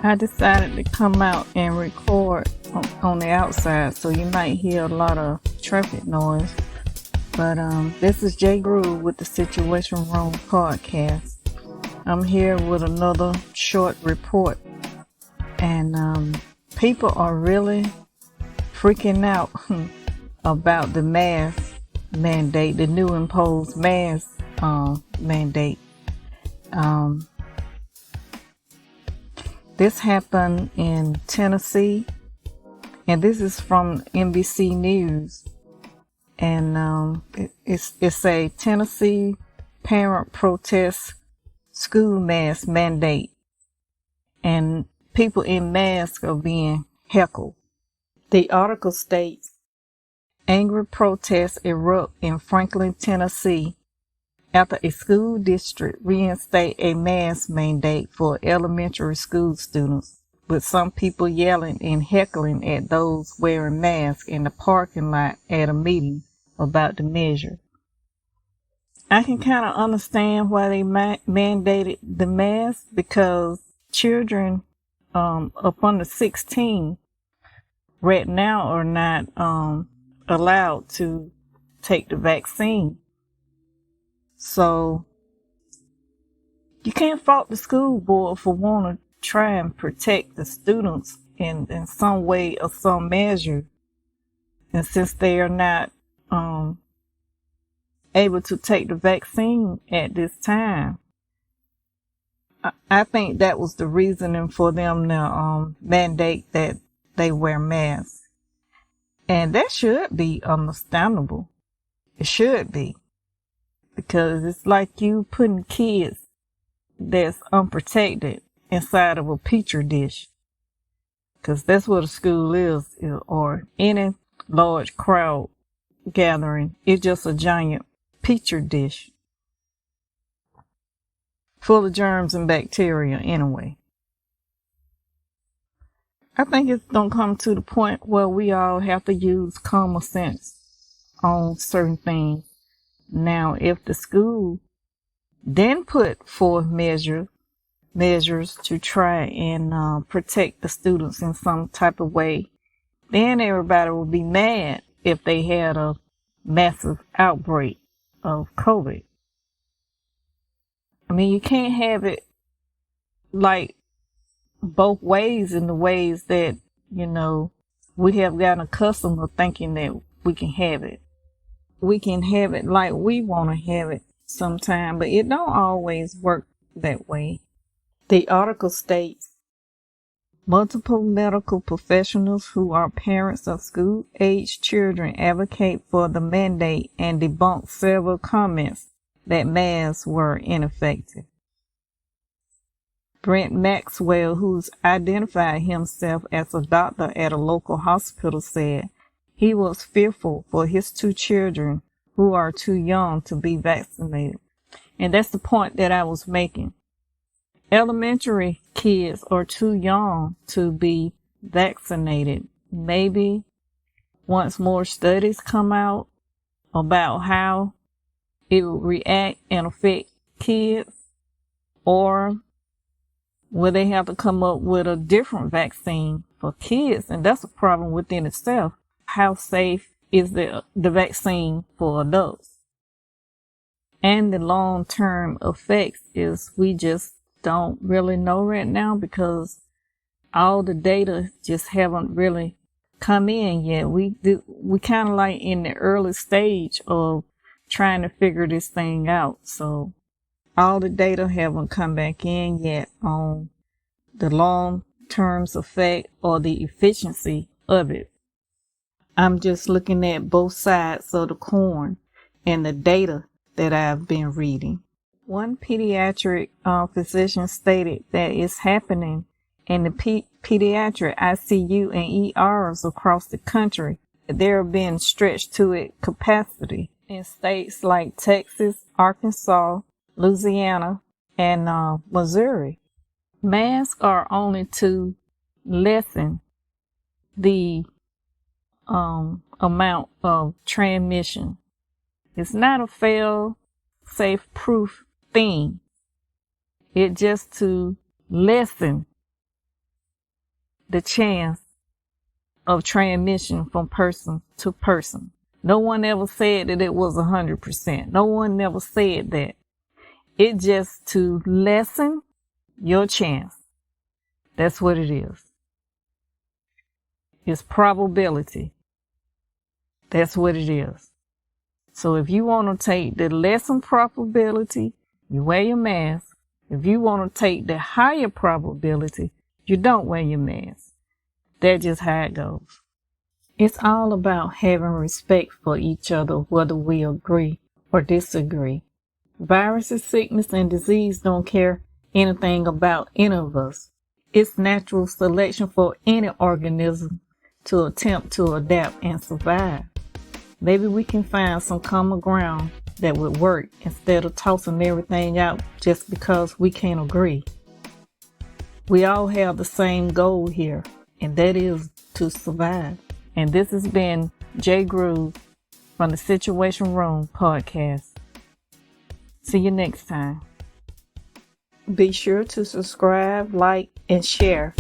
I decided to come out and record on the outside, so you might hear a lot of traffic noise. But this is J Groove with the Situation Room podcast. I'm here with another short report, and people are really freaking out about the mask mandate, the new imposed mask mandate. This happened in Tennessee, and this is from NBC News. And it's a Tennessee parent protest school mask mandate, and people in masks are being heckled. The article states, angry protests erupt in Franklin, Tennessee after a school district reinstate a mask mandate for elementary school students, with some people yelling and heckling at those wearing masks in the parking lot at a meeting about the measure. I can kind of understand why they mandated the mask, because children up under 16 right now are not allowed to take the vaccine. So you can't fault the school board for wanting to try and protect the students in some way or some measure. And since they are not able to take the vaccine at this time, I think that was the reasoning for them to mandate that they wear masks. And that should be understandable. It should be. Because it's like you putting kids that's unprotected inside of a petri dish. Because that's what a school is, or any large crowd gathering. It's just a giant petri dish full of germs and bacteria anyway. I think it's going to come to the point where we all have to use common sense on certain things. Now, if the school then put forth measures to try and protect the students in some type of way, then everybody would be mad if they had a massive outbreak of COVID. I mean, you can't have it like both ways, in the ways that, we have gotten accustomed to thinking that we can have it. We can have it like we want to have it sometime, but it don't always work that way. The article states, multiple medical professionals who are parents of school-aged children advocate for the mandate and debunk several comments that masks were ineffective. Brent Maxwell, who's identified himself as a doctor at a local hospital, said he was fearful for his two children who are too young to be vaccinated. And that's the point that I was making. Elementary kids are too young to be vaccinated. Maybe once more studies come out about how it will react and affect kids, or will they have to come up with a different vaccine for kids? And that's a problem within itself. How safe is the vaccine for adults? And the long-term effects is we just don't really know right now, because all the data just haven't really come in yet. We kind of like in the early stage of trying to figure this thing out. So all the data haven't come back in yet on the long-term effect or the efficiency of it. I'm just looking at both sides of the coin and the data that I've been reading. One pediatric physician stated that it's happening in the pediatric ICU and ERs across the country. They're being stretched to its capacity in states like Texas, Arkansas, Louisiana, and Missouri. Masks are only to lessen the amount of transmission. It's not a fail-safe proof thing. It just to lessen the chance of transmission from person to person. No one ever said that it was 100%. No one never said that. It just to lessen your chance. That's what it is. It's probability. That's what it is. So if you want to take the lessened probability, you wear your mask. If you want to take the higher probability, you don't wear your mask. That's just how it goes. It's all about having respect for each other, whether we agree or disagree. Viruses, sickness, and disease don't care anything about any of us. It's natural selection for any organism to attempt to adapt and survive. Maybe we can find some common ground that would work instead of tossing everything out just because we can't agree. We all have the same goal here, and that is to survive. And this has been J Groove from the Situation Room podcast. See you next time. Be sure to subscribe, like, and share.